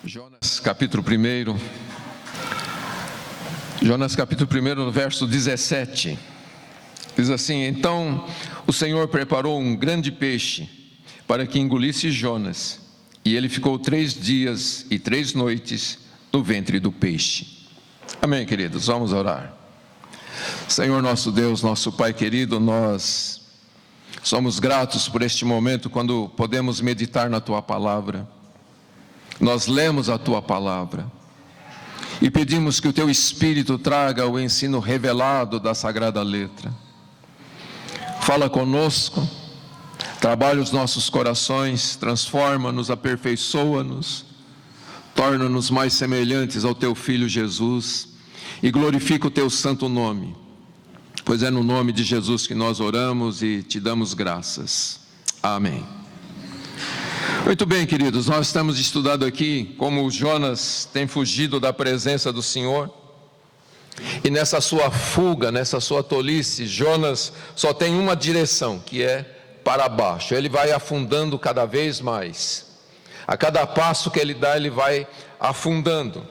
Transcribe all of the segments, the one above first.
Jonas capítulo 1. Jonas capítulo 1, no verso 17. Diz assim: então o Senhor preparou um grande peixe para que engolisse Jonas, e ele ficou 3 dias e 3 noites no ventre do peixe. Amém, queridos? Vamos orar. Senhor nosso Deus, nosso Pai querido, nós somos gratos por este momento quando podemos meditar na Tua Palavra. Nós lemos a Tua Palavra e pedimos que o Teu Espírito traga o ensino revelado da Sagrada Letra. Fala conosco, trabalha os nossos corações, transforma-nos, aperfeiçoa-nos, torna-nos mais semelhantes ao Teu Filho Jesus e glorifica o Teu santo nome, pois é no nome de Jesus que nós oramos e Te damos graças. Amém. Muito bem, queridos, nós estamos estudando aqui como Jonas tem fugido da presença do Senhor. E nessa sua fuga, nessa sua tolice, Jonas só tem uma direção, que é para baixo. Ele vai afundando cada vez mais. A cada passo que ele dá, ele vai afundando,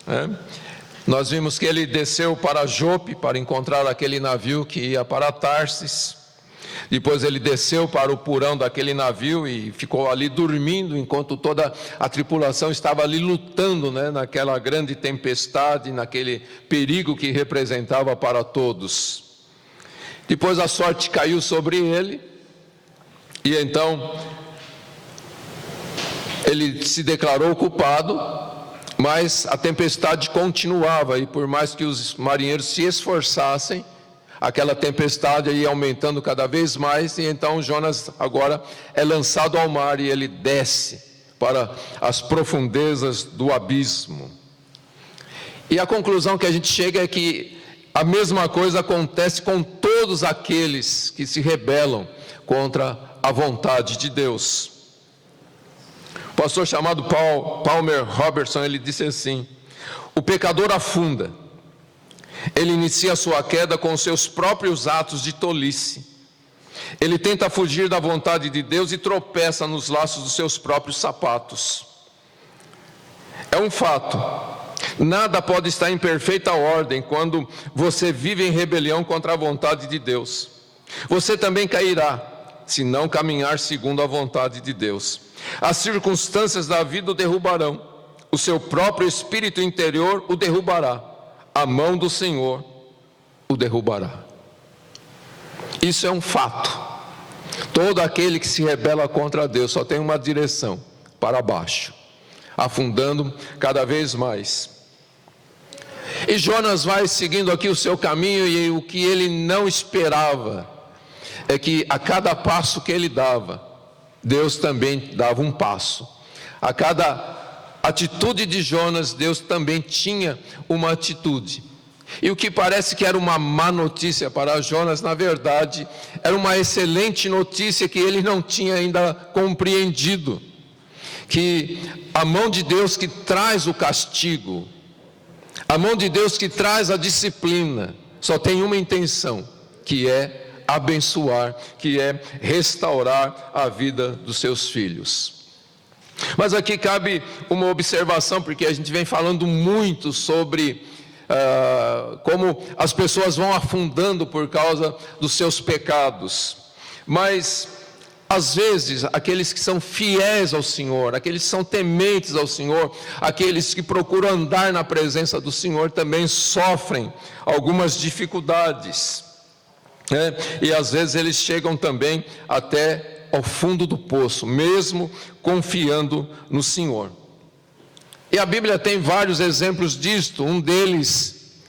né? Nós vimos que ele desceu para Jope para encontrar aquele navio que ia para Tarsis. Depois ele desceu para o porão daquele navio e ficou ali dormindo, enquanto toda a tripulação estava ali lutando, né, naquela grande tempestade, naquele perigo que representava para todos. Depois a sorte caiu sobre ele, e então ele se declarou culpado, mas a tempestade continuava, e por mais que os marinheiros se esforçassem, aquela tempestade ia aumentando cada vez mais, e então Jonas agora é lançado ao mar e ele desce para as profundezas do abismo. E a conclusão que a gente chega é que a mesma coisa acontece com todos aqueles que se rebelam contra a vontade de Deus. O pastor chamado Palmer Robertson, ele disse assim: o pecador afunda. Ele inicia a sua queda com seus próprios atos de tolice. Ele tenta fugir da vontade de Deus e tropeça nos laços dos seus próprios sapatos. É um fato. Nada pode estar em perfeita ordem quando você vive em rebelião contra a vontade de Deus. Você também cairá, se não caminhar segundo a vontade de Deus. As circunstâncias da vida o derrubarão. O seu próprio espírito interior o derrubará. A mão do Senhor o derrubará. Isso é um fato. Todo aquele que se rebela contra Deus só tem uma direção: para baixo, afundando cada vez mais. E Jonas vai seguindo aqui o seu caminho, e o que ele não esperava é que a cada passo que ele dava, Deus também dava um passo. A cada atitude de Jonas, Deus também tinha uma atitude. E o que parece que era uma má notícia para Jonas, na verdade, era uma excelente notícia que ele não tinha ainda compreendido. Que a mão de Deus que traz o castigo, a mão de Deus que traz a disciplina, só tem uma intenção, que é abençoar, que é restaurar a vida dos seus filhos. Mas aqui cabe uma observação, porque a gente vem falando muito sobre como as pessoas vão afundando por causa dos seus pecados. Mas, às vezes, aqueles que são fiéis ao Senhor, aqueles que são tementes ao Senhor, aqueles que procuram andar na presença do Senhor, também sofrem algumas dificuldades, né? E às vezes eles chegam também até ao fundo do poço, mesmo confiando no Senhor. E a Bíblia tem vários exemplos disto. Um deles,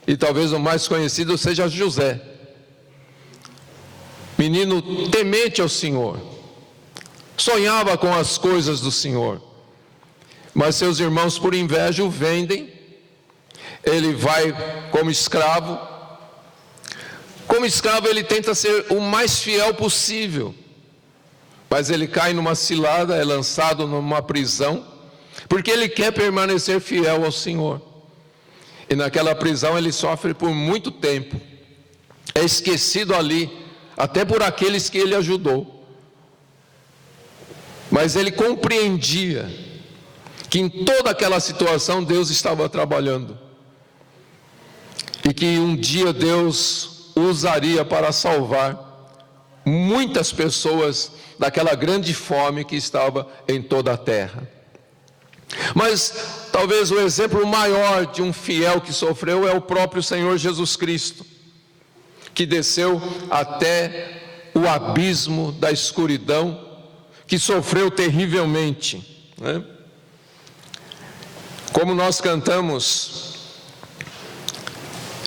e talvez o mais conhecido, seja José, menino temente ao Senhor, sonhava com as coisas do Senhor, mas seus irmãos por inveja o vendem. Ele vai como escravo. Como escravo ele tenta ser o mais fiel possível, mas ele cai numa cilada, é lançado numa prisão, porque ele quer permanecer fiel ao Senhor. E naquela prisão ele sofre por muito tempo, é esquecido ali até por aqueles que ele ajudou. Mas ele compreendia que em toda aquela situação Deus estava trabalhando. E que um dia Deus usaria para salvar muitas pessoas daquela grande fome que estava em toda a terra. Mas talvez o exemplo maior de um fiel que sofreu é o próprio Senhor Jesus Cristo, que desceu até o abismo da escuridão, que sofreu terrivelmente, né? Como nós cantamos,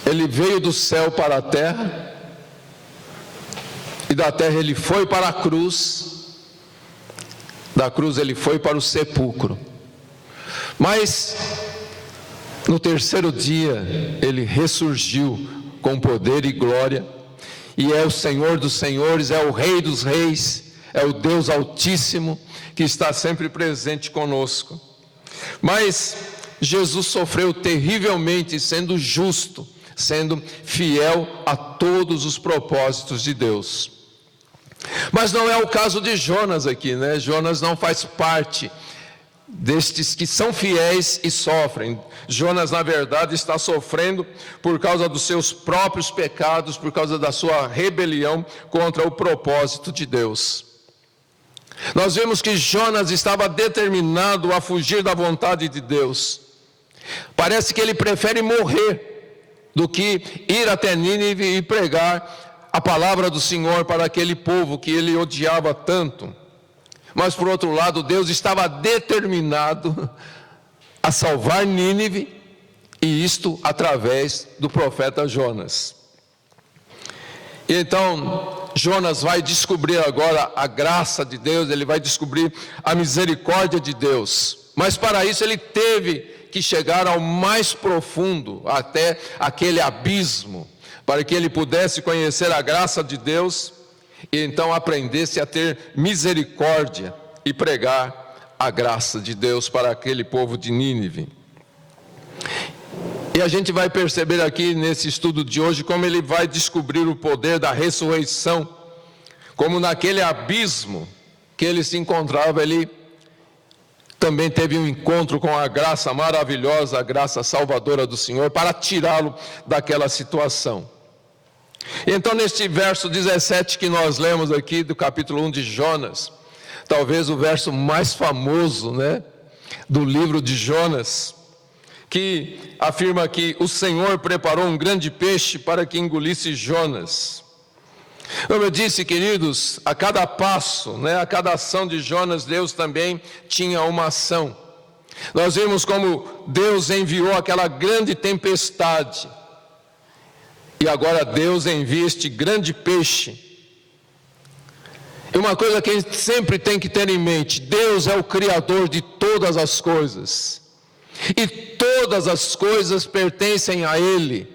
ele veio do céu para a terra, e da terra ele foi para a cruz, da cruz ele foi para o sepulcro. Mas no terceiro dia ele ressurgiu com poder e glória, e é o Senhor dos senhores, é o Rei dos reis, é o Deus Altíssimo que está sempre presente conosco. Mas Jesus sofreu terrivelmente, sendo justo, sendo fiel a todos os propósitos de Deus. Mas não é o caso de Jonas aqui, né? Jonas não faz parte destes que são fiéis e sofrem. Jonas, na verdade, está sofrendo por causa dos seus próprios pecados, por causa da sua rebelião contra o propósito de Deus. Nós vimos que Jonas estava determinado a fugir da vontade de Deus. Parece que ele prefere morrer do que ir até Nínive e pregar a palavra do Senhor para aquele povo que ele odiava tanto. Mas por outro lado, Deus estava determinado a salvar Nínive, e isto através do profeta Jonas. E então Jonas vai descobrir agora a graça de Deus, ele vai descobrir a misericórdia de Deus. Mas para isso ele teve que chegar ao mais profundo, até aquele abismo, para que ele pudesse conhecer a graça de Deus e então aprendesse a ter misericórdia e pregar a graça de Deus para aquele povo de Nínive. E a gente vai perceber aqui nesse estudo de hoje como ele vai descobrir o poder da ressurreição, como naquele abismo que ele se encontrava, ele também teve um encontro com a graça maravilhosa, a graça salvadora do Senhor, para tirá-lo daquela situação. Então, neste verso 17 que nós lemos aqui do capítulo 1 de Jonas, talvez o verso mais famoso, né, do livro de Jonas, que afirma que o Senhor preparou um grande peixe para que engolisse Jonas. Como eu disse, queridos, a cada passo, né, a cada ação de Jonas, Deus também tinha uma ação. Nós vimos como Deus enviou aquela grande tempestade, e agora Deus envia este grande peixe. E uma coisa que a gente sempre tem que ter em mente: Deus é o Criador de todas as coisas, e todas as coisas pertencem a Ele,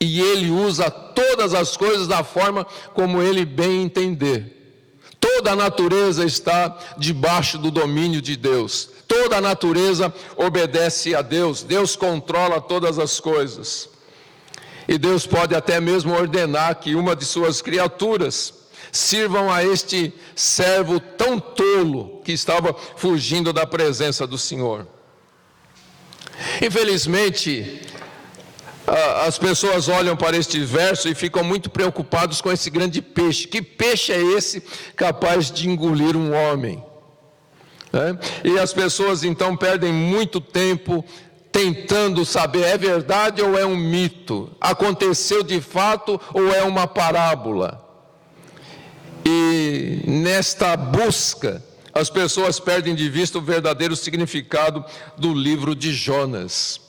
e Ele usa todas as coisas da forma como Ele bem entender. Toda a natureza está debaixo do domínio de Deus, toda a natureza obedece a Deus, Deus controla todas as coisas. E Deus pode até mesmo ordenar que uma de suas criaturas sirvam a este servo tão tolo que estava fugindo da presença do Senhor. Infelizmente, as pessoas olham para este verso e ficam muito preocupados com esse grande peixe. Que peixe é esse capaz de engolir um homem? E as pessoas então perdem muito tempo tentando saber, é verdade ou é um mito? Aconteceu de fato ou é uma parábola? E nesta busca, as pessoas perdem de vista o verdadeiro significado do livro de Jonas.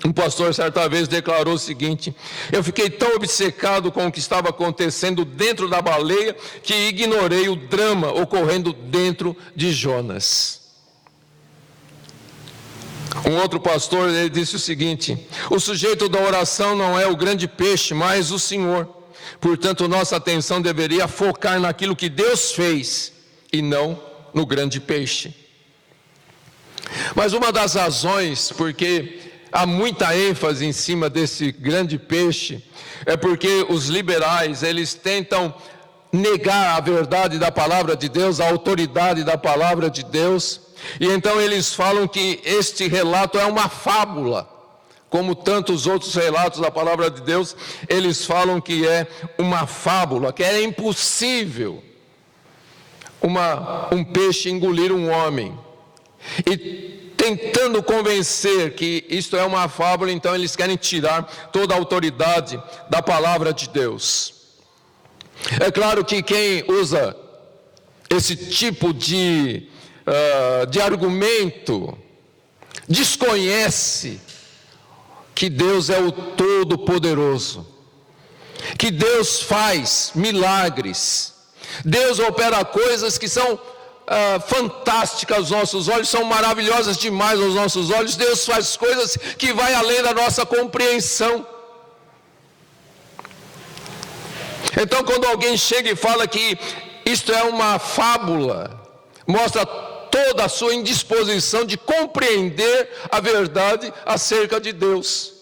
Um pastor certa vez declarou o seguinte: eu fiquei tão obcecado com o que estava acontecendo dentro da baleia que ignorei o drama ocorrendo dentro de Jonas. Um outro pastor, ele disse o seguinte: o sujeito da oração não é o grande peixe, mas o Senhor. Portanto, nossa atenção deveria focar naquilo que Deus fez e não no grande peixe. Mas uma das razões porque há muita ênfase em cima desse grande peixe é porque os liberais, eles tentam negar a verdade da palavra de Deus, a autoridade da palavra de Deus. E então eles falam que este relato é uma fábula. Como tantos outros relatos da palavra de Deus, eles falam que é uma fábula, que é impossível um peixe engolir um homem. E tentando convencer que isto é uma fábula, então eles querem tirar toda a autoridade da palavra de Deus. É claro que quem usa esse tipo de argumento desconhece que Deus é o Todo-Poderoso, que Deus faz milagres, Deus opera coisas que são fantásticas aos nossos olhos, são maravilhosas demais aos nossos olhos. Deus faz coisas que vai além da nossa compreensão. Então, quando alguém chega e fala que isto é uma fábula, mostra toda a sua indisposição de compreender a verdade acerca de Deus.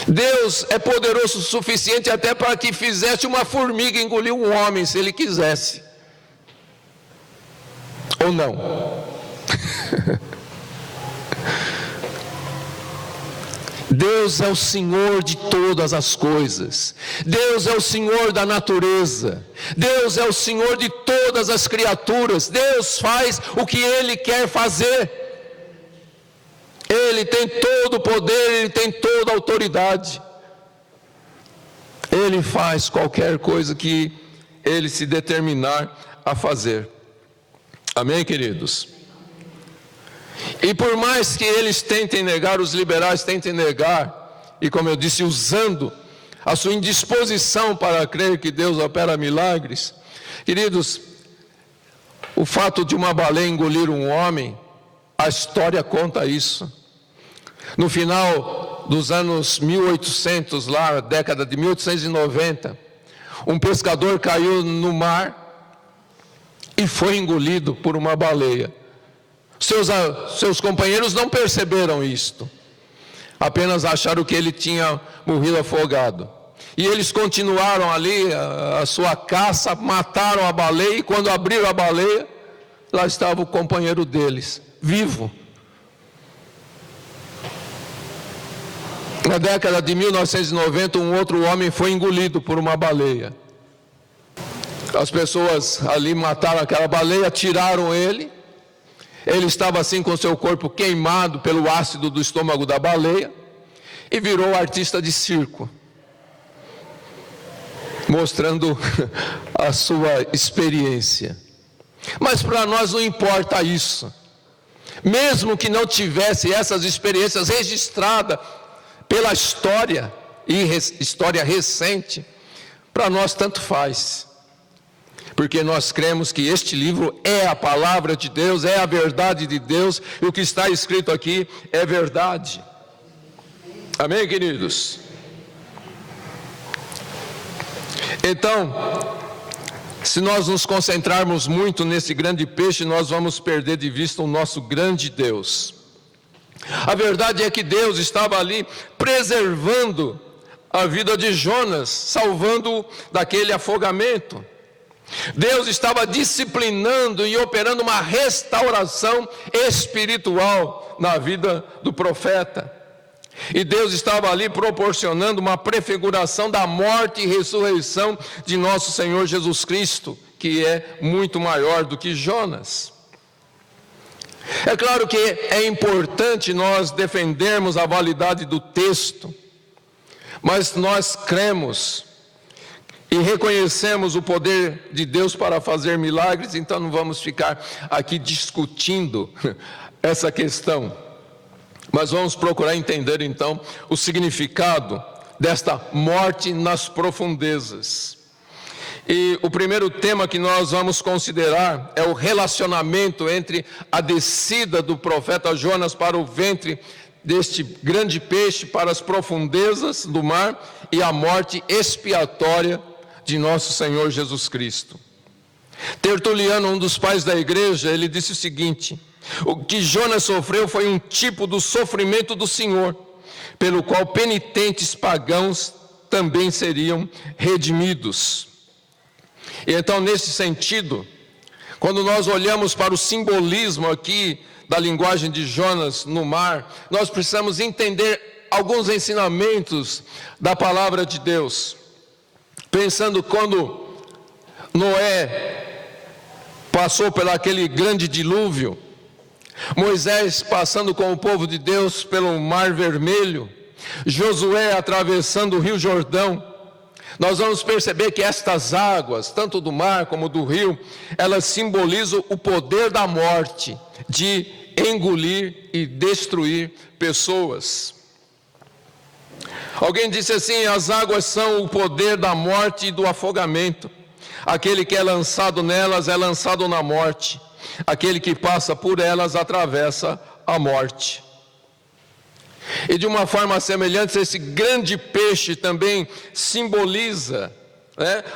Deus é poderoso o suficiente até para que fizesse uma formiga engolir um homem, se Ele quisesse. Ou não? Deus é o Senhor de todas as coisas. Deus é o Senhor da natureza. Deus é o Senhor de todas as criaturas. Deus faz o que Ele quer fazer. Ele tem todo o poder, Ele tem toda a autoridade. Ele faz qualquer coisa que Ele se determinar a fazer. Amém, queridos? E por mais que eles tentem negar, os liberais tentem negar, e como eu disse, usando a sua indisposição para crer que Deus opera milagres, queridos, o fato de uma baleia engolir um homem, a história conta isso. No final dos anos 1800, lá, década de 1890, um pescador caiu no mar e foi engolido por uma baleia. Seus companheiros não perceberam isto, apenas acharam que ele tinha morrido afogado. E eles continuaram ali a sua caça, mataram a baleia, e quando abriram a baleia, lá estava o companheiro deles, vivo. Na década de 1990, um outro homem foi engolido por uma baleia. As pessoas ali mataram aquela baleia, tiraram ele. Ele estava assim com seu corpo queimado pelo ácido do estômago da baleia e virou artista de circo, mostrando a sua experiência. Mas para nós não importa isso. Mesmo que não tivesse essas experiências registradas pela história, e história recente, para nós tanto faz. Porque nós cremos que este livro é a palavra de Deus, é a verdade de Deus, e o que está escrito aqui é verdade. Amém, queridos? Então, se nós nos concentrarmos muito nesse grande peixe, nós vamos perder de vista o nosso grande Deus. A verdade é que Deus estava ali preservando a vida de Jonas, salvando-o daquele afogamento. Deus estava disciplinando e operando uma restauração espiritual na vida do profeta. E Deus estava ali proporcionando uma prefiguração da morte e ressurreição de nosso Senhor Jesus Cristo, que é muito maior do que Jonas. É claro que é importante nós defendermos a validade do texto, mas nós cremos e reconhecemos o poder de Deus para fazer milagres, então não vamos ficar aqui discutindo essa questão. Mas vamos procurar entender então o significado desta morte nas profundezas. E o primeiro tema que nós vamos considerar é o relacionamento entre a descida do profeta Jonas para o ventre deste grande peixe, para as profundezas do mar, e a morte expiatória de nosso Senhor Jesus Cristo. Tertuliano, um dos pais da igreja, ele disse o seguinte: o que Jonas sofreu foi um tipo do sofrimento do Senhor, pelo qual penitentes pagãos também seriam redimidos. E então, nesse sentido, quando nós olhamos para o simbolismo aqui da linguagem de Jonas no mar, nós precisamos entender alguns ensinamentos da palavra de Deus. Pensando quando Noé passou por aquele grande dilúvio, Moisés passando com o povo de Deus pelo Mar Vermelho, Josué atravessando o Rio Jordão, nós vamos perceber que estas águas, tanto do mar como do rio, elas simbolizam o poder da morte, de engolir e destruir pessoas. Alguém disse assim: as águas são o poder da morte e do afogamento. Aquele que é lançado nelas é lançado na morte. Aquele que passa por elas atravessa a morte. E de uma forma semelhante, esse grande peixe também simboliza,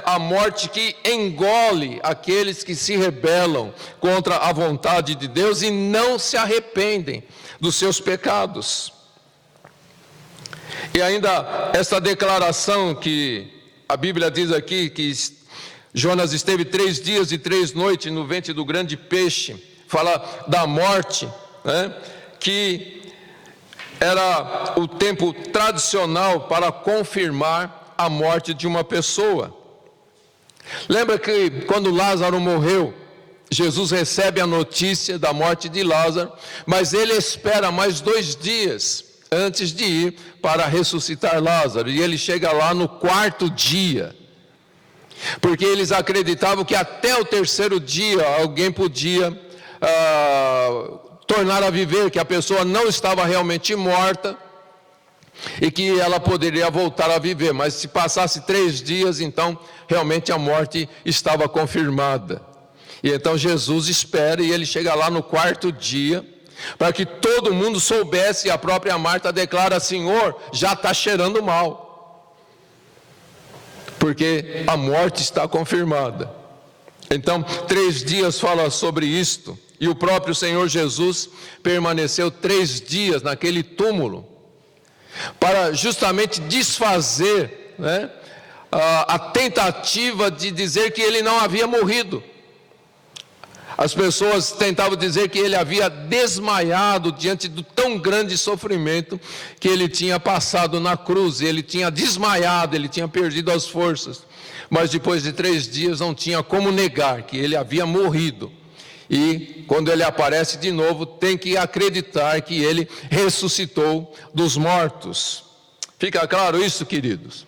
a morte que engole aqueles que se rebelam contra a vontade de Deus e não se arrependem dos seus pecados. E ainda essa declaração que a Bíblia diz aqui, que Jonas esteve 3 dias e 3 noites no ventre do grande peixe, fala da morte, que era o tempo tradicional para confirmar a morte de uma pessoa. Lembra que quando Lázaro morreu, Jesus recebe a notícia da morte de Lázaro, mas ele espera mais 2 dias antes de ir para ressuscitar Lázaro, e ele chega lá no 4º dia, porque eles acreditavam que até o 3º dia alguém podia tornar a viver, que a pessoa não estava realmente morta e que ela poderia voltar a viver, mas se passasse 3 dias, então realmente a morte estava confirmada. E então Jesus espera, e ele chega lá no 4º dia, para que todo mundo soubesse, e a própria Marta declara: Senhor, já está cheirando mal, porque a morte está confirmada. Então 3 dias fala sobre isto, e o próprio Senhor Jesus permaneceu 3 dias naquele túmulo, para justamente desfazer a tentativa de dizer que ele não havia morrido. As pessoas tentavam dizer que ele havia desmaiado diante do tão grande sofrimento que ele tinha passado na cruz. Ele tinha desmaiado, ele tinha perdido as forças. Mas depois de 3 dias não tinha como negar que ele havia morrido. E quando ele aparece de novo, tem que acreditar que ele ressuscitou dos mortos. Fica claro isso, queridos?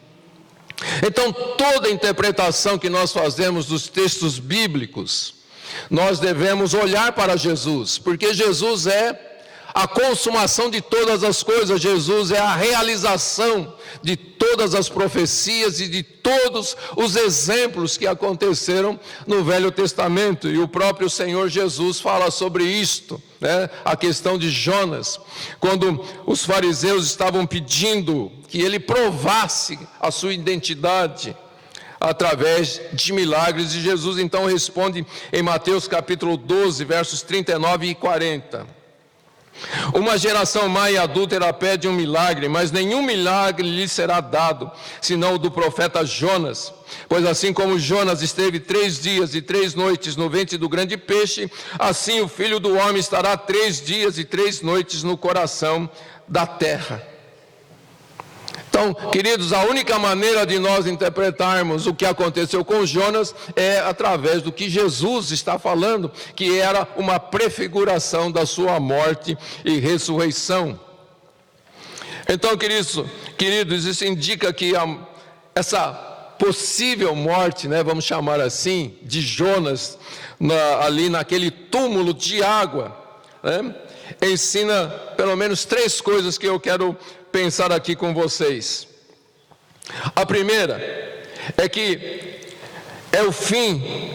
Então, toda interpretação que nós fazemos dos textos bíblicos, nós devemos olhar para Jesus, porque Jesus é a consumação de todas as coisas. Jesus é a realização de todas as profecias e de todos os exemplos que aconteceram no Velho Testamento. E o próprio Senhor Jesus fala sobre isto, a questão de Jonas, quando os fariseus estavam pedindo que ele provasse a sua identidade através de milagres, e Jesus então responde em Mateus capítulo 12, versos 39 e 40. Uma geração má e adúltera pede um milagre, mas nenhum milagre lhe será dado, senão o do profeta Jonas. Pois assim como Jonas esteve 3 dias e 3 noites no ventre do grande peixe, assim o Filho do Homem estará 3 dias e 3 noites no coração da terra. Então, queridos, a única maneira de nós interpretarmos o que aconteceu com Jonas é através do que Jesus está falando, que era uma prefiguração da sua morte e ressurreição. Então, queridos, isso indica que essa possível morte, vamos chamar assim, de Jonas, ali naquele túmulo de água, ensina pelo menos 3 coisas que eu quero pensar aqui com vocês. A primeira é que é o fim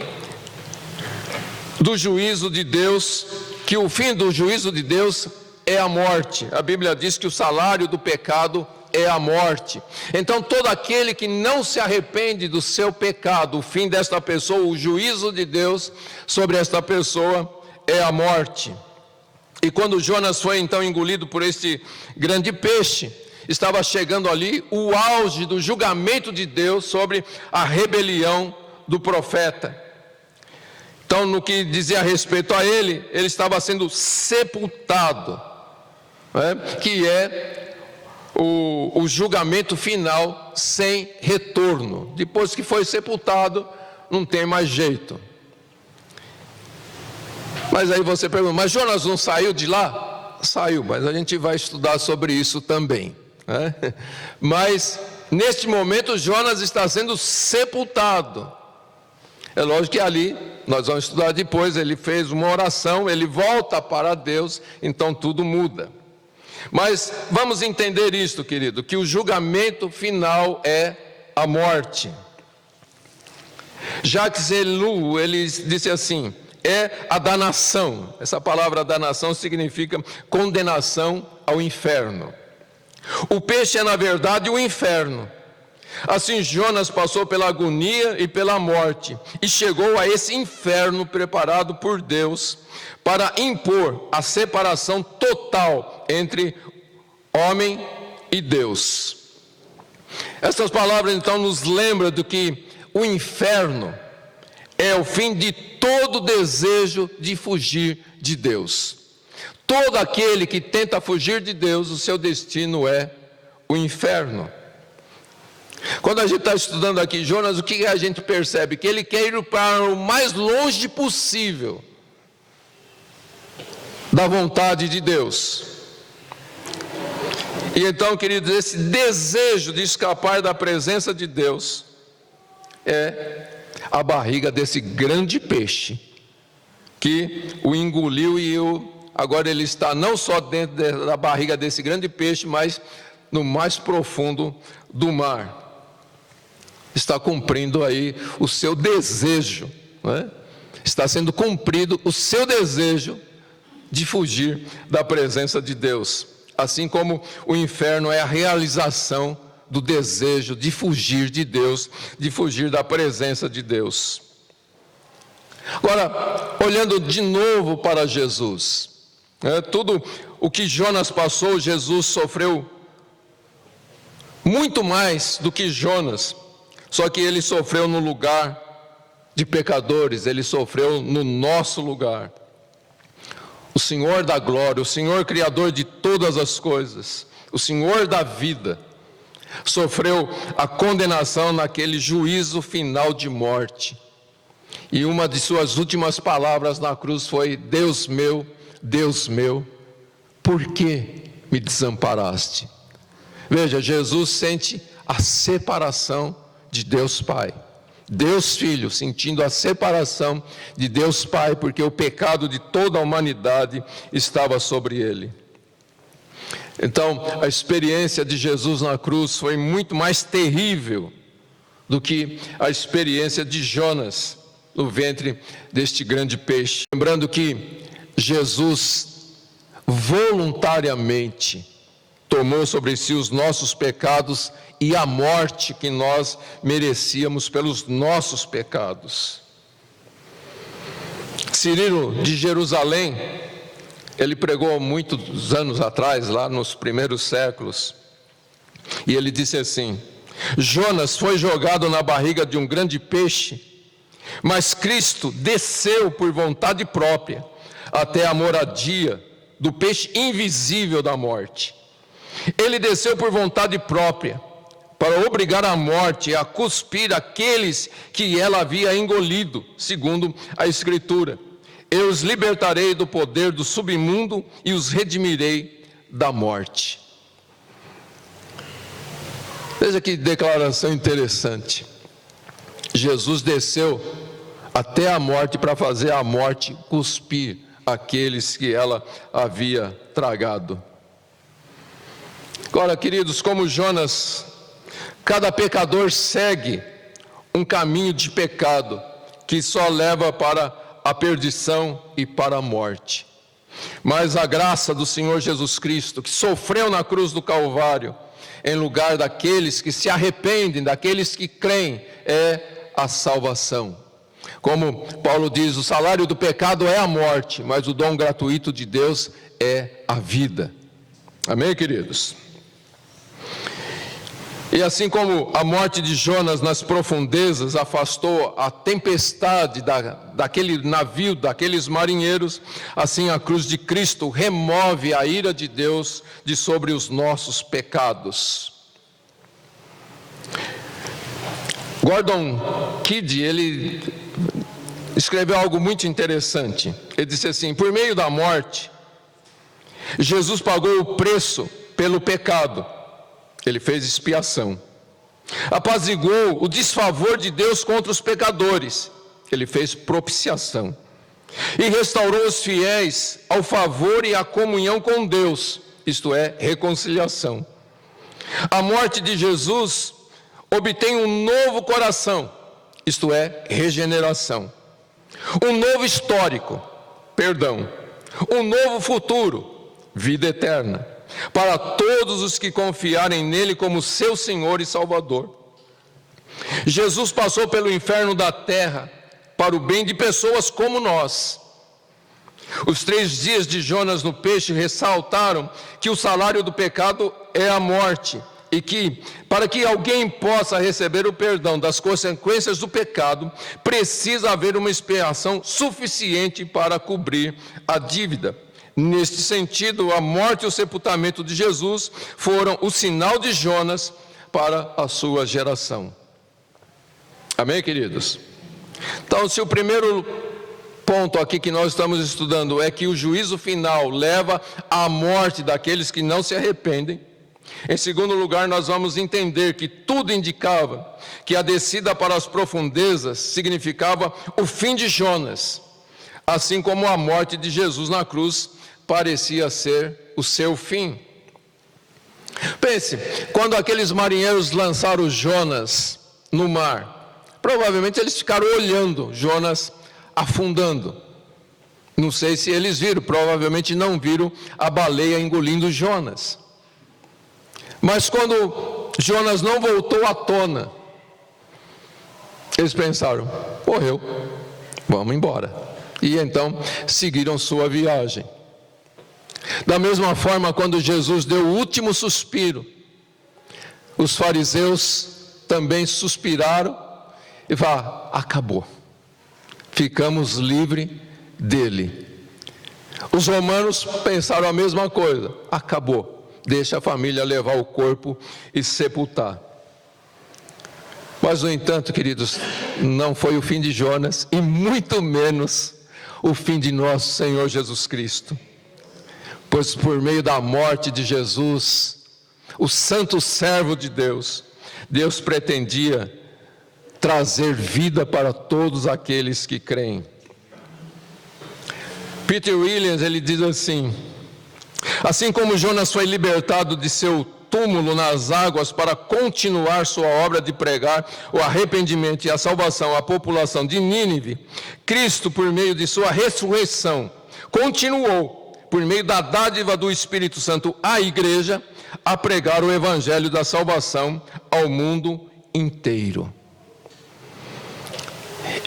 do juízo de Deus, que o fim do juízo de Deus é a morte. A Bíblia diz que o salário do pecado é a morte. Então todo aquele que não se arrepende do seu pecado, o fim desta pessoa, o juízo de Deus sobre esta pessoa é a morte. E quando Jonas foi então engolido por este grande peixe, estava chegando ali o auge do julgamento de Deus sobre a rebelião do profeta. Então, no que dizia respeito a ele estava sendo sepultado, que é o julgamento final sem retorno. Depois que foi sepultado, não tem mais jeito. Mas aí você pergunta, mas Jonas não saiu de lá? Saiu, mas a gente vai estudar sobre isso também. Mas, neste momento, Jonas está sendo sepultado. É lógico que ali, nós vamos estudar depois, ele fez uma oração, ele volta para Deus, então tudo muda. Mas vamos entender isto, querido, que o julgamento final é a morte. Jacques Ellul, ele disse assim, é a danação. Essa palavra danação significa condenação ao inferno. O peixe é, na verdade, o inferno. Assim, Jonas passou pela agonia e pela morte, e chegou a esse inferno preparado por Deus, para impor a separação total entre homem e Deus. Essas palavras, então, nos lembram do que o inferno é o fim de todo desejo de fugir de Deus. Todo aquele que tenta fugir de Deus, o seu destino é o inferno. Quando a gente está estudando aqui Jonas, o que a gente percebe? Que ele quer ir para o mais longe possível da vontade de Deus. E então, queridos, esse desejo de escapar da presença de Deus é a barriga desse grande peixe que o engoliu e agora ele está não só dentro da barriga desse grande peixe, mas no mais profundo do mar. Está cumprindo aí o seu desejo, está sendo cumprido o seu desejo de fugir da presença de Deus. Assim como o inferno é a realização do desejo de fugir de Deus, de fugir da presença de Deus. Agora, olhando de novo para Jesus, tudo o que Jonas passou, Jesus sofreu muito mais do que Jonas, só que ele sofreu no lugar de pecadores, ele sofreu no nosso lugar. O Senhor da glória, o Senhor Criador de todas as coisas, o Senhor da vida, sofreu a condenação naquele juízo final de morte. E uma de suas últimas palavras na cruz foi: Deus meu, por que me desamparaste? Veja, Jesus sente a separação de Deus Pai. Deus Filho sentindo a separação de Deus Pai, porque o pecado de toda a humanidade estava sobre ele. Então, a experiência de Jesus na cruz foi muito mais terrível do que a experiência de Jonas no ventre deste grande peixe. Lembrando que Jesus voluntariamente tomou sobre si os nossos pecados e a morte que nós merecíamos pelos nossos pecados. Cirilo de Jerusalém, ele pregou muitos anos atrás, lá nos primeiros séculos, e ele disse assim: Jonas foi jogado na barriga de um grande peixe, mas Cristo desceu por vontade própria até a moradia do peixe invisível da morte. Ele desceu por vontade própria para obrigar a morte a cuspir aqueles que ela havia engolido, segundo a Escritura. Eu os libertarei do poder do submundo e os redimirei da morte. Veja que declaração interessante. Jesus desceu até a morte para fazer a morte cuspir aqueles que ela havia tragado. Agora, queridos, como Jonas, cada pecador segue um caminho de pecado que só leva para a perdição e para a morte. Mas a graça do Senhor Jesus Cristo, que sofreu na cruz do Calvário, em lugar daqueles que se arrependem, daqueles que creem, é a salvação. Como Paulo diz, o salário do pecado é a morte, mas o dom gratuito de Deus é a vida. Amém, queridos? E assim como a morte de Jonas nas profundezas afastou a tempestade daquele navio, daqueles marinheiros, assim a cruz de Cristo remove a ira de Deus de sobre os nossos pecados. Gordon Kidd, ele escreveu algo muito interessante. Ele disse assim: por meio da morte, Jesus pagou o preço pelo pecado. Ele fez expiação. Apaziguou o desfavor de Deus contra os pecadores. Ele fez propiciação. E restaurou os fiéis ao favor e à comunhão com Deus, isto é, reconciliação. A morte de Jesus obtém um novo coração, isto é, regeneração. Um novo histórico, perdão. Um novo futuro, vida eterna, para todos os que confiarem nele como seu Senhor e Salvador. Jesus passou pelo inferno da terra para o bem de pessoas como nós. Os 3 dias de Jonas no peixe ressaltaram que o salário do pecado é a morte, e que, para que alguém possa receber o perdão das consequências do pecado, precisa haver uma expiação suficiente para cobrir a dívida. Neste sentido, a morte e o sepultamento de Jesus foram o sinal de Jonas para a sua geração. Amém, queridos? Então, se o primeiro ponto aqui que nós estamos estudando é que o juízo final leva à morte daqueles que não se arrependem, em segundo lugar, nós vamos entender que tudo indicava que a descida para as profundezas significava o fim de Jonas, assim como a morte de Jesus na cruz parecia ser o seu fim. Pense, quando aqueles marinheiros lançaram Jonas no mar, provavelmente eles ficaram olhando Jonas afundando. Não sei se eles viram, provavelmente não viram a baleia engolindo Jonas. Mas quando Jonas não voltou à tona, eles pensaram: morreu, vamos embora. E então seguiram sua viagem. Da mesma forma, quando Jesus deu o último suspiro, os fariseus também suspiraram e falaram: acabou, ficamos livres dele. Os romanos pensaram a mesma coisa: acabou, deixa a família levar o corpo e sepultar. Mas, no entanto, queridos, não foi o fim de Jonas e muito menos o fim de nosso Senhor Jesus Cristo. Pois por meio da morte de Jesus, o santo servo de Deus, Deus pretendia trazer vida para todos aqueles que creem. Peter Williams, ele diz assim: assim como Jonas foi libertado de seu túmulo nas águas para continuar sua obra de pregar o arrependimento e a salvação à população de Nínive, Cristo, por meio de sua ressurreição, continuou, por meio da dádiva do Espírito Santo à igreja, a pregar o evangelho da salvação ao mundo inteiro.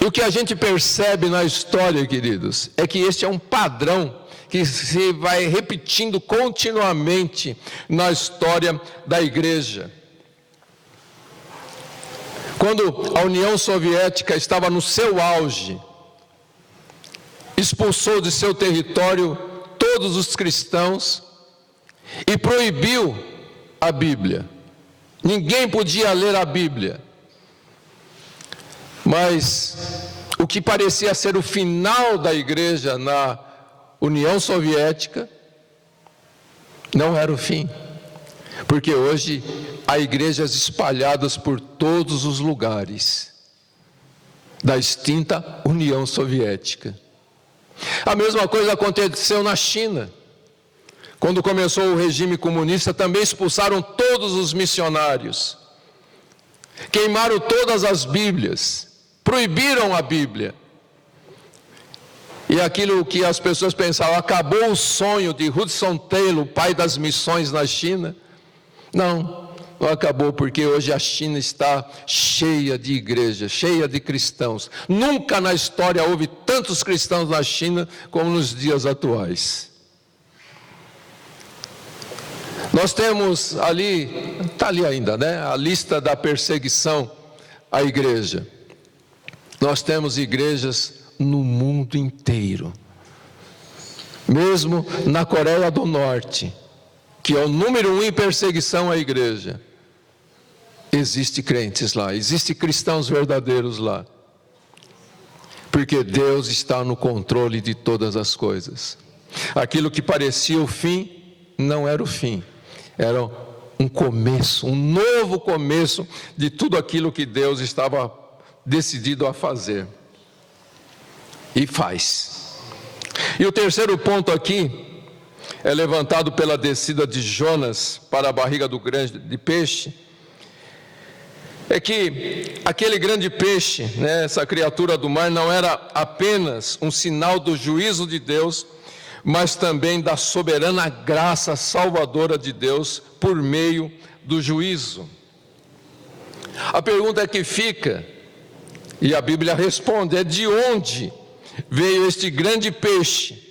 E o que a gente percebe na história, queridos, é que este é um padrão que se vai repetindo continuamente na história da igreja. Quando a União Soviética estava no seu auge, expulsou de seu território todos os cristãos e proibiu a Bíblia. Ninguém podia ler a Bíblia. Mas o que parecia ser o final da igreja na União Soviética não era o fim, porque hoje há igrejas espalhadas por todos os lugares da extinta União Soviética. A mesma coisa aconteceu na China. Quando começou o regime comunista, também expulsaram todos os missionários, queimaram todas as Bíblias, proibiram a Bíblia. E aquilo que as pessoas pensavam: acabou o sonho de Hudson Taylor, pai das missões na China. Não acabou, porque hoje a China está cheia de igrejas, cheia de cristãos. Nunca na história houve tantos cristãos na China como nos dias atuais. Nós temos ali, está ali ainda, né? A lista da perseguição à igreja. Nós temos igrejas no mundo inteiro. Mesmo na Coreia do Norte, que é o número 1 em perseguição à igreja, existe crentes lá, existe cristãos verdadeiros lá. Porque Deus está no controle de todas as coisas. Aquilo que parecia o fim, não era o fim. Era um começo, um novo começo de tudo aquilo que Deus estava decidido a fazer. E faz. E o terceiro ponto aqui é levantado pela descida de Jonas para a barriga do grande peixe. É que aquele grande peixe, né, essa criatura do mar, não era apenas um sinal do juízo de Deus, mas também da soberana graça salvadora de Deus por meio do juízo. A pergunta que fica, e a Bíblia responde, é de onde veio este grande peixe?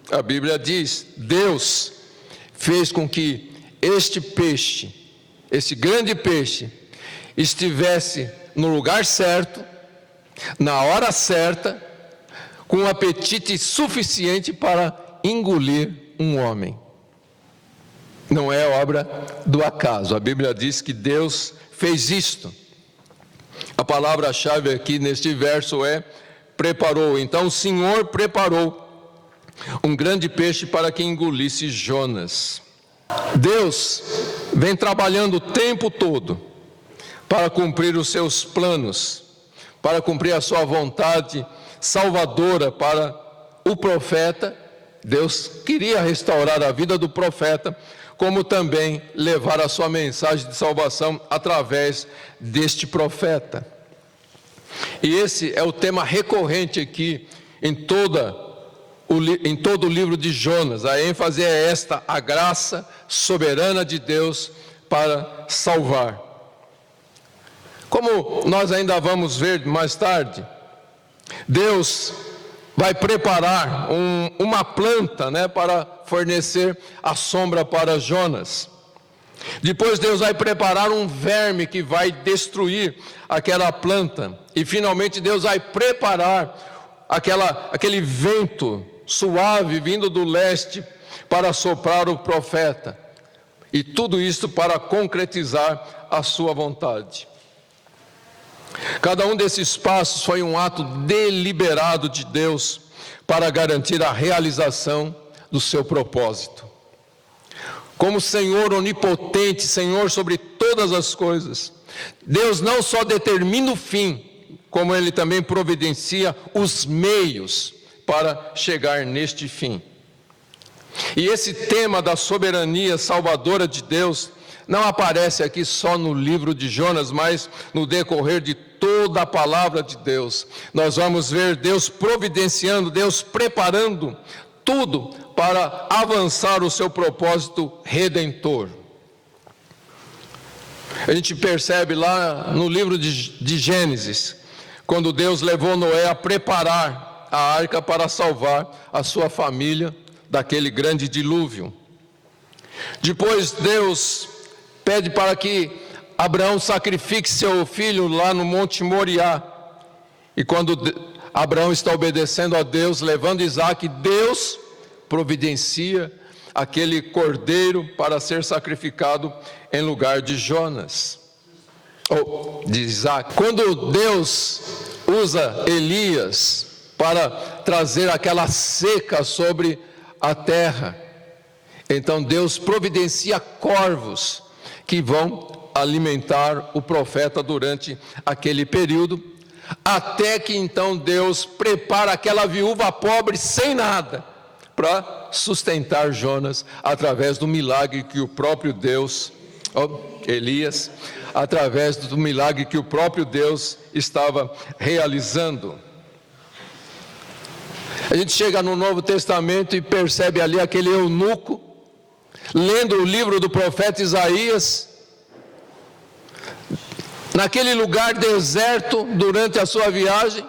A Bíblia diz, Deus fez com que este peixe, esse grande peixe, estivesse no lugar certo, na hora certa, com um apetite suficiente para engolir um homem. Não é obra do acaso. A Bíblia diz que Deus fez isto. A palavra-chave aqui neste verso é preparou. Então o Senhor preparou um grande peixe para que engolisse Jonas. Deus vem trabalhando o tempo todo para cumprir os seus planos, para cumprir a sua vontade salvadora para o profeta. Deus queria restaurar a vida do profeta, como também levar a sua mensagem de salvação através deste profeta. E esse é o tema recorrente aqui em todo o livro de Jonas. A ênfase é esta: a graça soberana de Deus para salvar. Como nós ainda vamos ver mais tarde, Deus vai preparar uma planta, né, para fornecer a sombra para Jonas. Depois Deus vai preparar um verme que vai destruir aquela planta. E finalmente Deus vai preparar aquele vento suave vindo do leste para soprar o profeta. E tudo isso para concretizar a sua vontade. Cada um desses passos foi um ato deliberado de Deus para garantir a realização do seu propósito. Como Senhor onipotente, Senhor sobre todas as coisas, Deus não só determina o fim, como Ele também providencia os meios para chegar neste fim. E esse tema da soberania salvadora de Deus não aparece aqui só no livro de Jonas, mas no decorrer de toda a palavra de Deus. Nós vamos ver Deus providenciando, Deus preparando tudo para avançar o seu propósito redentor. A gente percebe lá no livro de Gênesis, quando Deus levou Noé a preparar a arca para salvar a sua família daquele grande dilúvio. Depois Deus pede para que Abraão sacrifique seu filho lá no Monte Moriá. E quando Abraão está obedecendo a Deus, levando Isaac, Deus providencia aquele cordeiro para ser sacrificado em lugar de Jonas, ou de Isaac. Quando Deus usa Elias para trazer aquela seca sobre a terra, então Deus providencia corvos que vão alimentar o profeta durante aquele período, até que então Deus prepara aquela viúva pobre sem nada para sustentar Jonas através do milagre que o próprio Deus, Elias, através do milagre que o próprio Deus estava realizando. A gente chega no Novo Testamento e percebe ali aquele eunuco lendo o livro do profeta Isaías, naquele lugar deserto durante a sua viagem,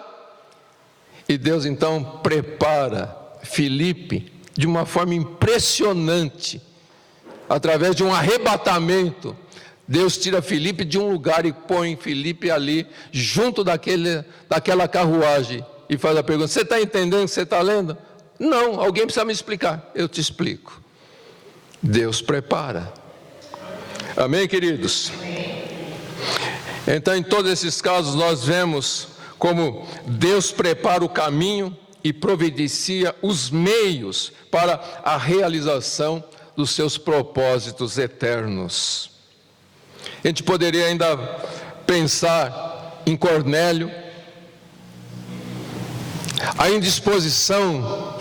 e Deus então prepara Filipe de uma forma impressionante. através de um arrebatamento, Deus tira Filipe de um lugar e põe Filipe ali, junto daquela carruagem, e faz a pergunta: você está entendendo o que você está lendo? Não, alguém precisa me explicar. Eu te explico. Deus prepara. Amém, queridos? Então, em todos esses casos, nós vemos como Deus prepara o caminho e providencia os meios para a realização dos seus propósitos eternos. A gente poderia ainda pensar em Cornélio, a indisposição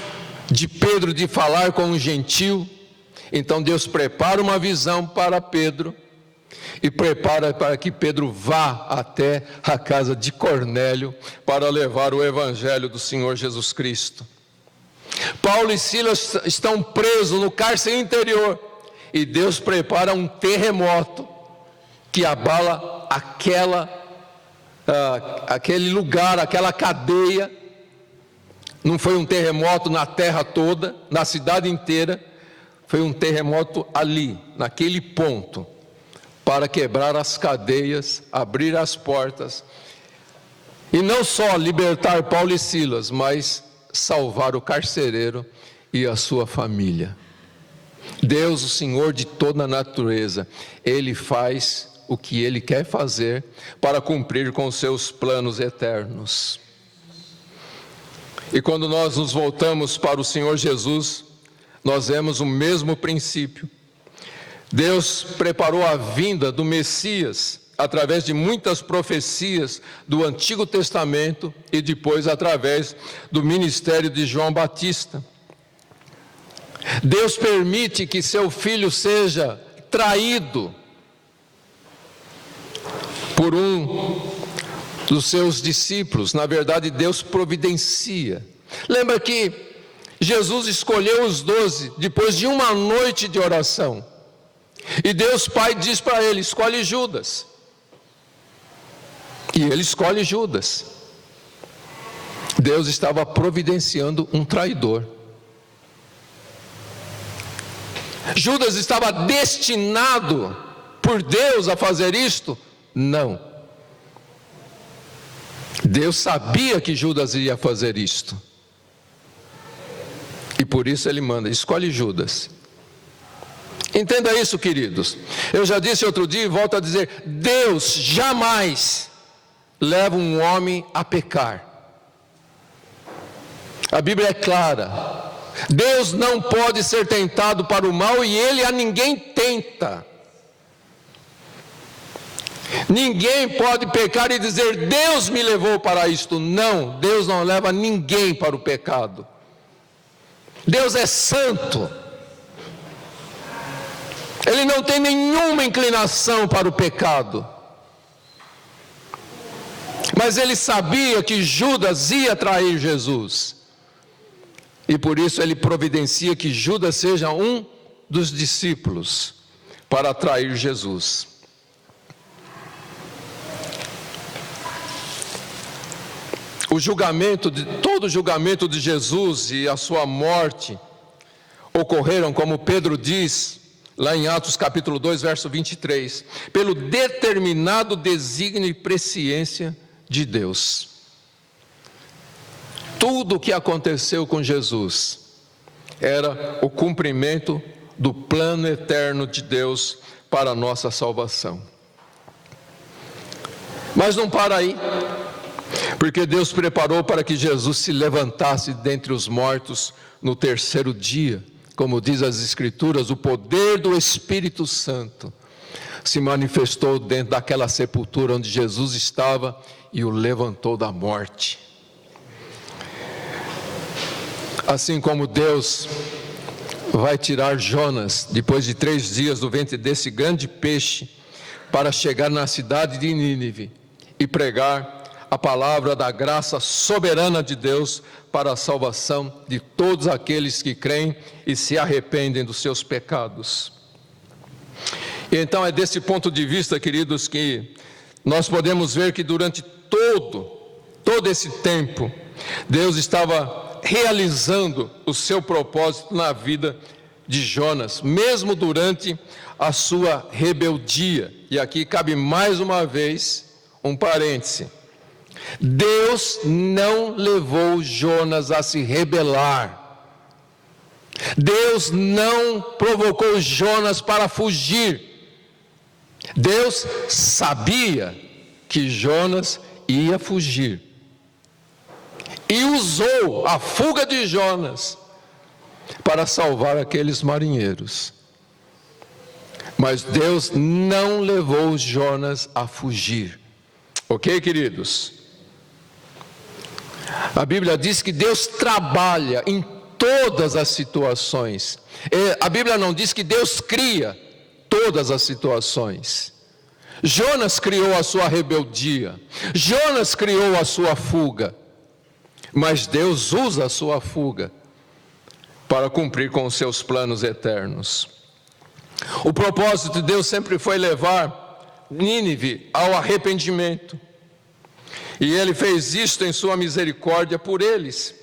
de Pedro de falar com um gentil. Então Deus prepara uma visão para Pedro e prepara para que Pedro vá até a casa de Cornélio para levar o evangelho do Senhor Jesus Cristo. Paulo e Silas estão presos no cárcere interior e Deus prepara um terremoto que abala aquele lugar, aquela cadeia. Não foi um terremoto na terra toda, na cidade inteira, foi um terremoto ali, naquele ponto, para quebrar as cadeias, abrir as portas, e não só libertar Paulo e Silas, mas salvar o carcereiro e a sua família. Deus, o Senhor de toda a natureza, Ele faz o que Ele quer fazer para cumprir com os seus planos eternos. E quando nós nos voltamos para o Senhor Jesus, nós vemos o mesmo princípio. Deus preparou a vinda do Messias através de muitas profecias do Antigo Testamento e depois através do ministério de João Batista. Deus permite que seu filho seja traído por um dos seus discípulos. Na verdade, Deus providencia. Lembra que Jesus escolheu os 12 depois de uma noite de oração. E Deus Pai diz para ele: escolhe Judas. E ele escolhe Judas. Deus estava providenciando um traidor. Judas estava destinado por Deus a fazer isto? Não. Deus sabia que Judas ia fazer isto. E por isso ele manda: escolhe Judas. Entenda isso, queridos. Eu já disse outro dia e volto a dizer: Deus jamais leva um homem a pecar. A Bíblia é clara. Deus não pode ser tentado para o mal e Ele a ninguém tenta. Ninguém pode pecar e dizer: Deus me levou para isto. Não, Deus não leva ninguém para o pecado. Deus é santo. Ele não tem nenhuma inclinação para o pecado. Mas ele sabia que Judas ia trair Jesus. E por isso ele providencia que Judas seja um dos discípulos para trair Jesus. Todo o julgamento de Jesus e a sua morte ocorreram, como Pedro diz, lá em Atos capítulo 2, verso 23, pelo determinado desígnio e presciência de Deus. Tudo o que aconteceu com Jesus era o cumprimento do plano eterno de Deus para a nossa salvação. Mas não para aí, porque Deus preparou para que Jesus se levantasse dentre os mortos no terceiro dia. Como diz as Escrituras, o poder do Espírito Santo se manifestou dentro daquela sepultura onde Jesus estava e o levantou da morte. Assim como Deus vai tirar Jonas, depois de 3 dias do ventre desse grande peixe, para chegar na cidade de Nínive e pregar a palavra da graça soberana de Deus para a salvação de todos aqueles que creem e se arrependem dos seus pecados. E então é desse ponto de vista, queridos, que nós podemos ver que durante todo esse tempo, Deus estava realizando o seu propósito na vida de Jonas, mesmo durante a sua rebeldia. E aqui cabe mais uma vez um parêntese. Deus não levou Jonas a se rebelar. Deus não provocou Jonas para fugir. Deus sabia que Jonas ia fugir. E usou a fuga de Jonas para salvar aqueles marinheiros. Mas Deus não levou Jonas a fugir. Ok, queridos? A Bíblia diz que Deus trabalha em todas as situações. A Bíblia não diz que Deus cria todas as situações. Jonas criou a sua rebeldia. Jonas criou a sua fuga. Mas Deus usa a sua fuga para cumprir com os seus planos eternos. O propósito de Deus sempre foi levar Nínive ao arrependimento. E Ele fez isto em sua misericórdia por eles,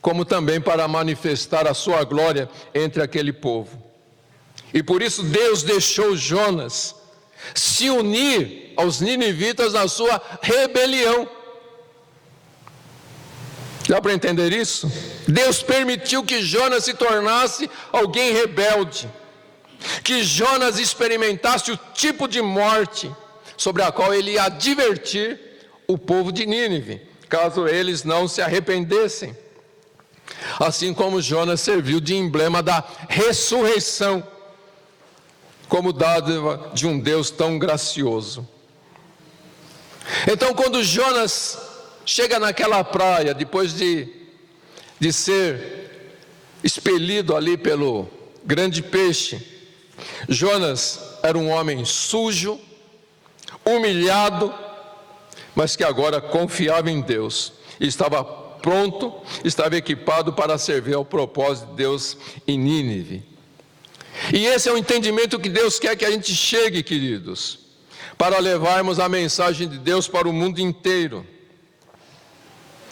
como também para manifestar a sua glória entre aquele povo. E por isso Deus deixou Jonas se unir aos ninivitas na sua rebelião. Dá para entender isso? Deus permitiu que Jonas se tornasse alguém rebelde, que Jonas experimentasse o tipo de morte sobre a qual ele ia advertir o povo de Nínive, caso eles não se arrependessem. Assim como Jonas serviu de emblema da ressurreição, como dádiva de um Deus tão gracioso. Então, quando Jonas chega naquela praia, depois de ser expelido ali pelo grande peixe, Jonas era um homem sujo, humilhado, mas que agora confiava em Deus, e estava pronto, estava equipado para servir ao propósito de Deus em Nínive. E esse é o entendimento que Deus quer que a gente chegue, queridos, para levarmos a mensagem de Deus para o mundo inteiro.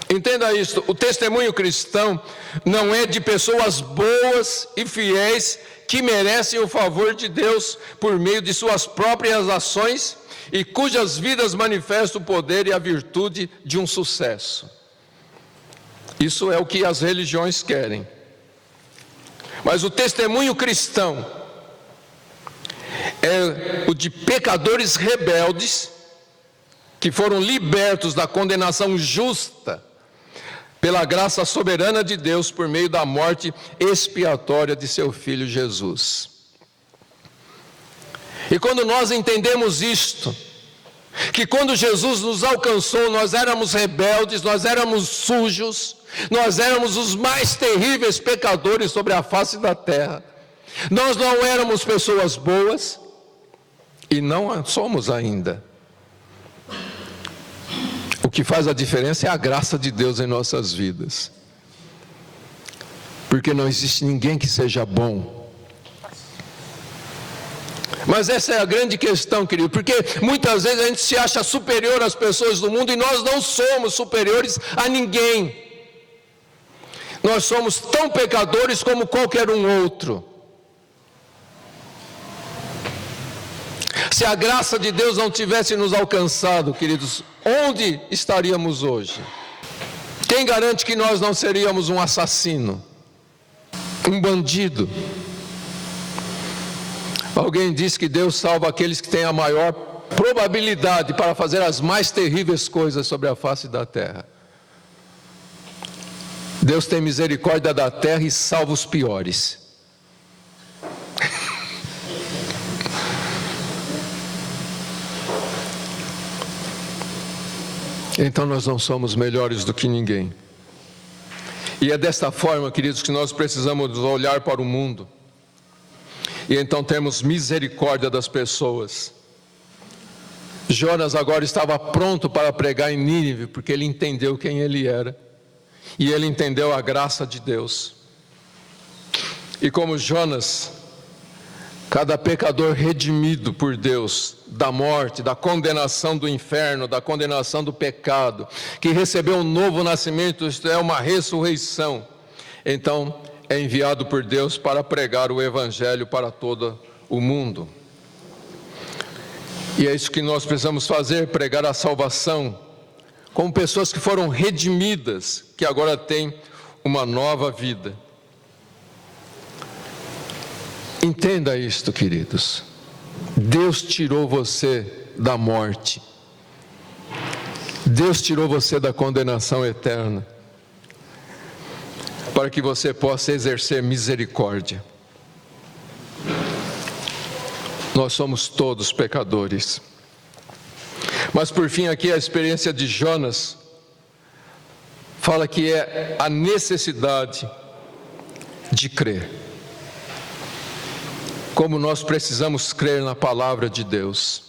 Entenda isso, o testemunho cristão não é de pessoas boas e fiéis que merecem o favor de Deus por meio de suas próprias ações e cujas vidas manifestam o poder e a virtude de um sucesso. Isso é o que as religiões querem. Mas o testemunho cristão é o de pecadores rebeldes que foram libertos da condenação justa pela graça soberana de Deus por meio da morte expiatória de seu Filho Jesus. E quando nós entendemos isto, que quando Jesus nos alcançou, nós éramos rebeldes, nós éramos sujos, nós éramos os mais terríveis pecadores sobre a face da terra, nós não éramos pessoas boas, e não somos ainda. O que faz a diferença é a graça de Deus em nossas vidas, porque não existe ninguém que seja bom. Mas essa é a grande questão, querido, porque muitas vezes a gente se acha superior às pessoas do mundo, e nós não somos superiores a ninguém. Nós somos tão pecadores como qualquer um outro. Se a graça de Deus não tivesse nos alcançado, queridos, onde estaríamos hoje? Quem garante que nós não seríamos um assassino, um bandido? Alguém diz que Deus salva aqueles que têm a maior probabilidade para fazer as mais terríveis coisas sobre a face da terra. Deus tem misericórdia da terra e salva os piores. Então nós não somos melhores do que ninguém. E é desta forma, queridos, que nós precisamos olhar para o mundo. E então temos misericórdia das pessoas. Jonas agora estava pronto para pregar em Nínive, porque ele entendeu quem ele era. E ele entendeu a graça de Deus. E como Jonas, cada pecador redimido por Deus da morte, da condenação do inferno, da condenação do pecado, que recebeu um novo nascimento, isto é, uma ressurreição, então é enviado por Deus para pregar o Evangelho para todo o mundo. E é isso que nós precisamos fazer, pregar a salvação, como pessoas que foram redimidas, que agora têm uma nova vida. Entenda isto, queridos. Deus tirou você da morte. Deus tirou você da condenação eterna, para que você possa exercer misericórdia. Nós somos todos pecadores. Mas por fim aqui a experiência de Jonas fala que é a necessidade de crer. Como nós precisamos crer na palavra de Deus.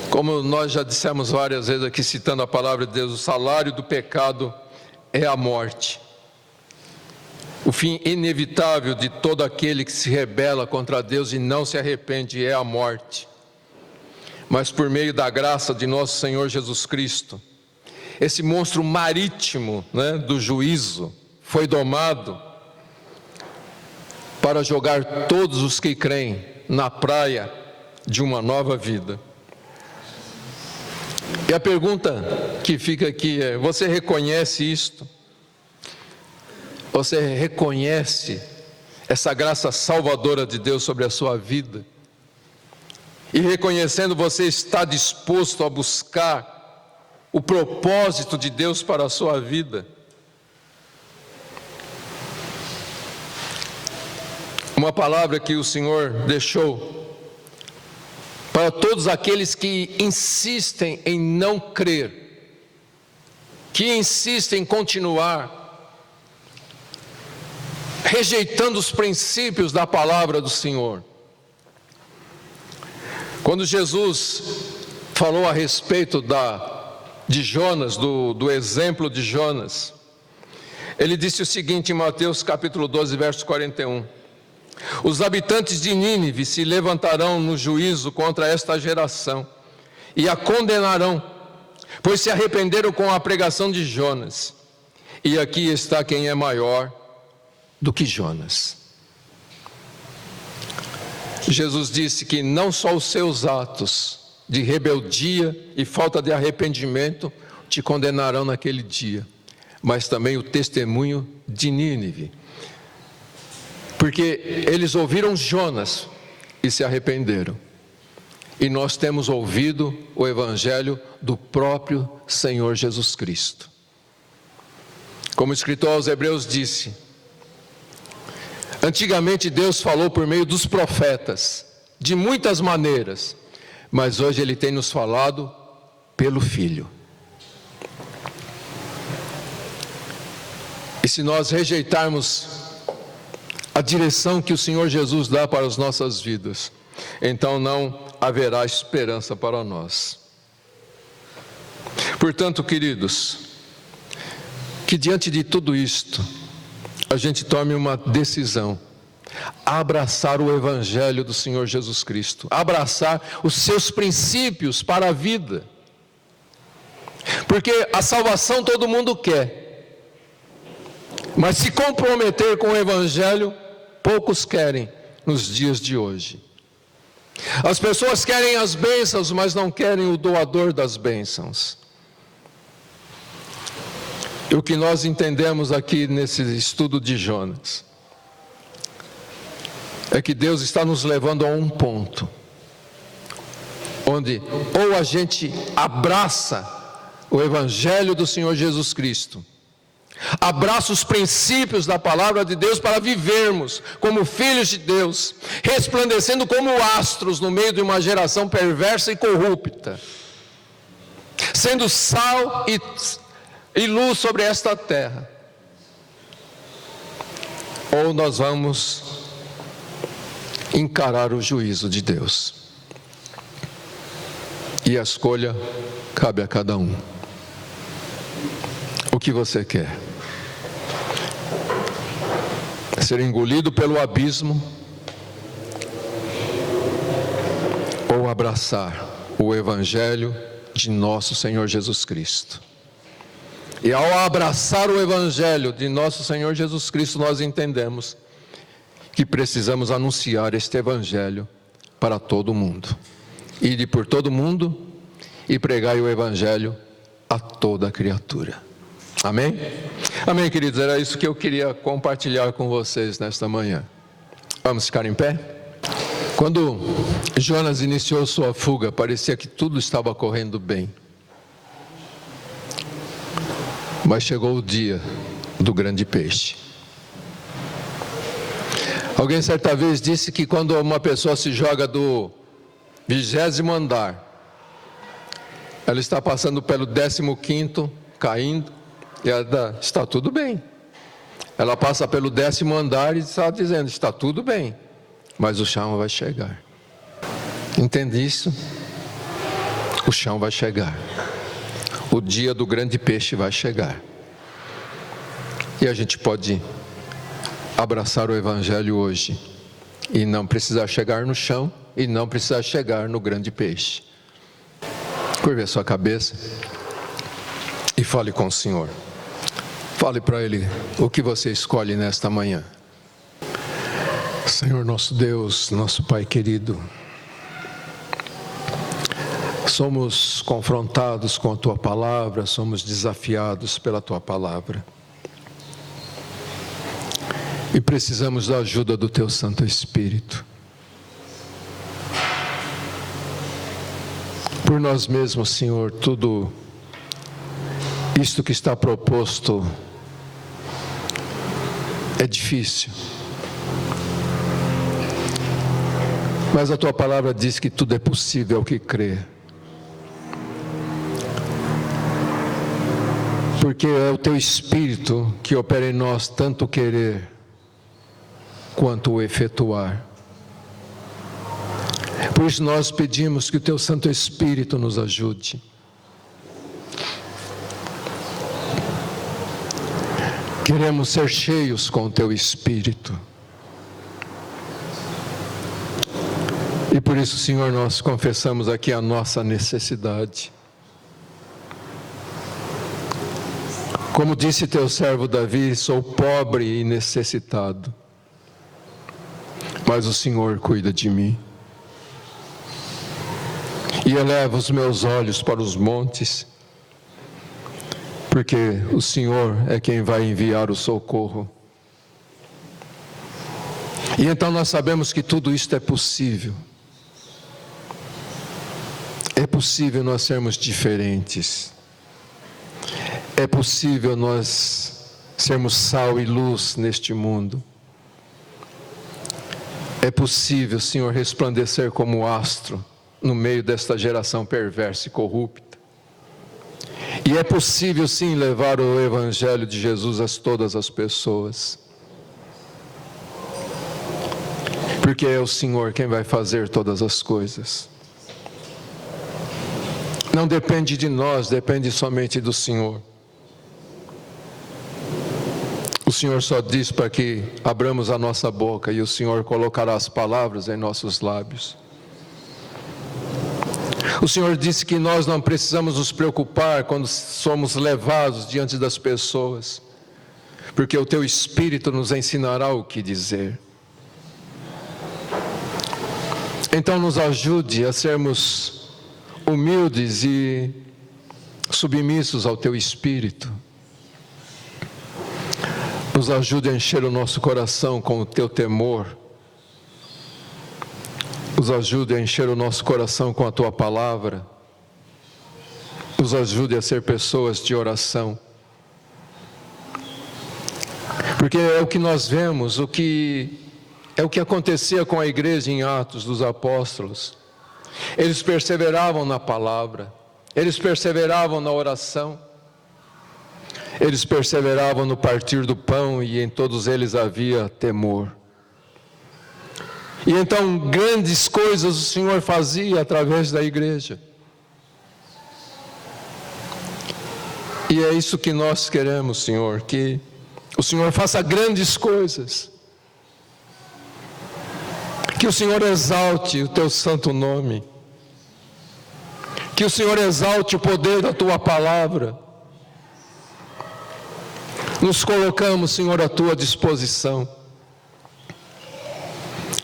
Como nós já dissemos várias vezes aqui, citando a palavra de Deus, o salário do pecado é a morte. O fim inevitável de todo aquele que se rebela contra Deus e não se arrepende é a morte. Mas por meio da graça de nosso Senhor Jesus Cristo, esse monstro marítimo, do juízo foi domado para jogar todos os que creem na praia de uma nova vida. E a pergunta que fica aqui é: você reconhece isto? Você reconhece essa graça salvadora de Deus sobre a sua vida? E reconhecendo, você está disposto a buscar o propósito de Deus para a sua vida? Uma palavra que o Senhor deixou para todos aqueles que insistem em não crer, que insistem em continuar rejeitando os princípios da palavra do Senhor. Quando Jesus falou a respeito de Jonas, do exemplo de Jonas, ele disse o seguinte em Mateus capítulo 12, verso 41: os habitantes de Nínive se levantarão no juízo contra esta geração e a condenarão, pois se arrependeram com a pregação de Jonas. E aqui está quem é maior do que Jonas. Jesus disse que não só os seus atos de rebeldia e falta de arrependimento te condenarão naquele dia, mas também o testemunho de Nínive. Porque eles ouviram Jonas e se arrependeram. E nós temos ouvido o Evangelho do próprio Senhor Jesus Cristo. Como o escritor aos Hebreus disse, antigamente Deus falou por meio dos profetas, de muitas maneiras, mas hoje Ele tem nos falado pelo Filho. E se nós rejeitarmos a direção que o Senhor Jesus dá para as nossas vidas, então não haverá esperança para nós. Portanto, queridos, que diante de tudo isto, a gente tome uma decisão: abraçar o Evangelho do Senhor Jesus Cristo, abraçar os seus princípios para a vida, porque a salvação todo mundo quer, mas se comprometer com o Evangelho, poucos querem nos dias de hoje. As pessoas querem as bênçãos, mas não querem o doador das bênçãos. E o que nós entendemos aqui nesse estudo de Jonas é que Deus está nos levando a um ponto onde ou a gente abraça o Evangelho do Senhor Jesus Cristo, abraça os princípios da palavra de Deus para vivermos como filhos de Deus, resplandecendo como astros no meio de uma geração perversa e corrupta, sendo sal e luz sobre esta terra. Ou nós vamos encarar o juízo de Deus. E a escolha cabe a cada um. O que você quer? Ser engolido pelo abismo ou abraçar o Evangelho de nosso Senhor Jesus Cristo? E ao abraçar o Evangelho de nosso Senhor Jesus Cristo, nós entendemos que precisamos anunciar este Evangelho para todo mundo. Ide por todo mundo e pregai o Evangelho a toda criatura. Amém? Amém, queridos? Era isso que eu queria compartilhar com vocês nesta manhã. Vamos ficar em pé? Quando Jonas iniciou sua fuga, parecia que tudo estava correndo bem. Mas chegou o dia do grande peixe. Alguém certa vez disse que quando uma pessoa se joga do 20º andar, ela está passando pelo 15º, caindo, e ela está tudo bem. Ela passa pelo 10º andar e está dizendo, está tudo bem, mas o chão vai chegar. Entende isso? O chão vai chegar. O dia do grande peixe vai chegar. E a gente pode abraçar o Evangelho hoje e não precisar chegar no chão e não precisar chegar no grande peixe. Curve a sua cabeça e fale com o Senhor. Fale para Ele o que você escolhe nesta manhã. Senhor nosso Deus, nosso Pai querido, somos confrontados com a Tua Palavra, somos desafiados pela Tua Palavra. E precisamos da ajuda do Teu Santo Espírito. Por nós mesmos, Senhor, tudo isto que está proposto é difícil. Mas a Tua Palavra diz que tudo é possível ao que crê. Porque é o Teu Espírito que opera em nós tanto o querer quanto o efetuar. Por isso nós pedimos que o Teu Santo Espírito nos ajude. Queremos ser cheios com o Teu Espírito. E por isso, Senhor, nós confessamos aqui a nossa necessidade. Como disse Teu servo Davi, sou pobre e necessitado, mas o Senhor cuida de mim. E eleva os meus olhos para os montes, porque o Senhor é quem vai enviar o socorro. E então nós sabemos que tudo isto é possível. É possível nós sermos diferentes. É possível nós sermos sal e luz neste mundo. É possível, Senhor, resplandecer como astro no meio desta geração perversa e corrupta. E é possível, sim, levar o Evangelho de Jesus a todas as pessoas. Porque é o Senhor quem vai fazer todas as coisas. Não depende de nós, depende somente do Senhor. O Senhor só diz para que abramos a nossa boca e o Senhor colocará as palavras em nossos lábios. O Senhor disse que nós não precisamos nos preocupar quando somos levados diante das pessoas, porque o Teu Espírito nos ensinará o que dizer. Então nos ajude a sermos humildes e submissos ao Teu Espírito. Nos ajude a encher o nosso coração com o Teu temor. Nos ajude a encher o nosso coração com a Tua Palavra. Nos ajude a ser pessoas de oração. Porque é o que nós vemos, é o que acontecia com a igreja em Atos dos Apóstolos. Eles perseveravam na palavra, eles perseveravam na oração, eles perseveravam no partir do pão e em todos eles havia temor. E então grandes coisas o Senhor fazia através da igreja. E é isso que nós queremos, Senhor, que o Senhor faça grandes coisas. Que o Senhor exalte o Teu santo nome. Que o Senhor exalte o poder da Tua palavra. Nos colocamos, Senhor, à tua disposição.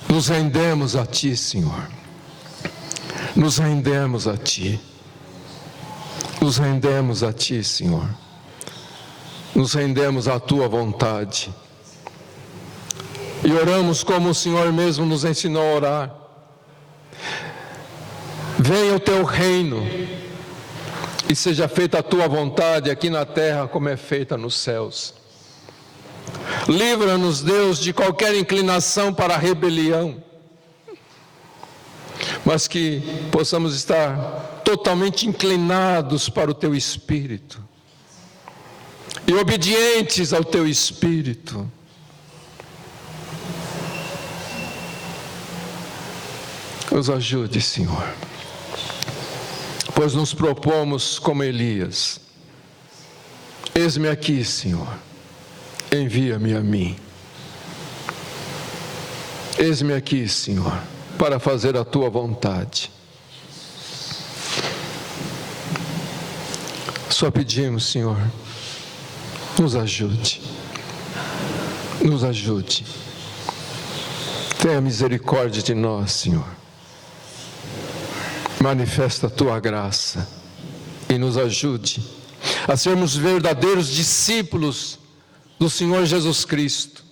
Nos rendemos a ti, Senhor. Nos rendemos a ti. Nos rendemos a ti, Senhor. Nos rendemos à tua vontade. E oramos como o Senhor mesmo nos ensinou a orar. Venha o teu reino e seja feita a tua vontade aqui na terra como é feita nos céus. Livra-nos, Deus, de qualquer inclinação para a rebelião, mas que possamos estar totalmente inclinados para o teu Espírito e obedientes ao teu Espírito. Nos ajude, Senhor, pois nos propomos como Elias. Eis-me aqui, Senhor, envia-me a mim. Eis-me aqui, Senhor, para fazer a tua vontade. Só pedimos, Senhor, nos ajude. Nos ajude. Tenha misericórdia de nós, Senhor. Manifesta a tua graça e nos ajude a sermos verdadeiros discípulos do Senhor Jesus Cristo,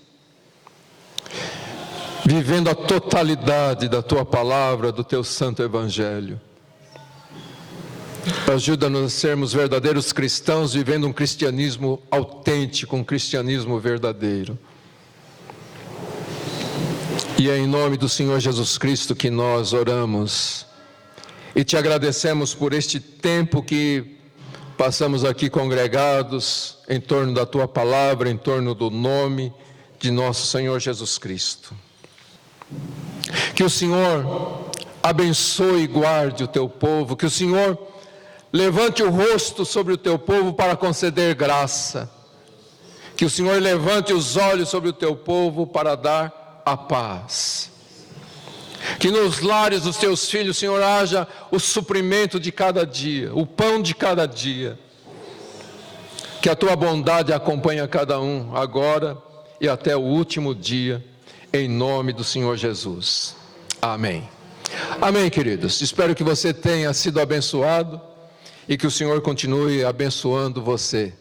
vivendo a totalidade da tua palavra, do teu santo evangelho. Ajuda-nos a sermos verdadeiros cristãos, vivendo um cristianismo autêntico, um cristianismo verdadeiro. E é em nome do Senhor Jesus Cristo que nós oramos. E te agradecemos por este tempo que passamos aqui congregados em torno da tua palavra, em torno do nome de nosso Senhor Jesus Cristo. Que o Senhor abençoe e guarde o teu povo, que o Senhor levante o rosto sobre o teu povo para conceder graça, que o Senhor levante os olhos sobre o teu povo para dar a paz. Que nos lares dos teus filhos, Senhor, haja o suprimento de cada dia, o pão de cada dia. Que a tua bondade acompanhe a cada um, agora e até o último dia, em nome do Senhor Jesus. Amém. Amém, queridos. Espero que você tenha sido abençoado e que o Senhor continue abençoando você.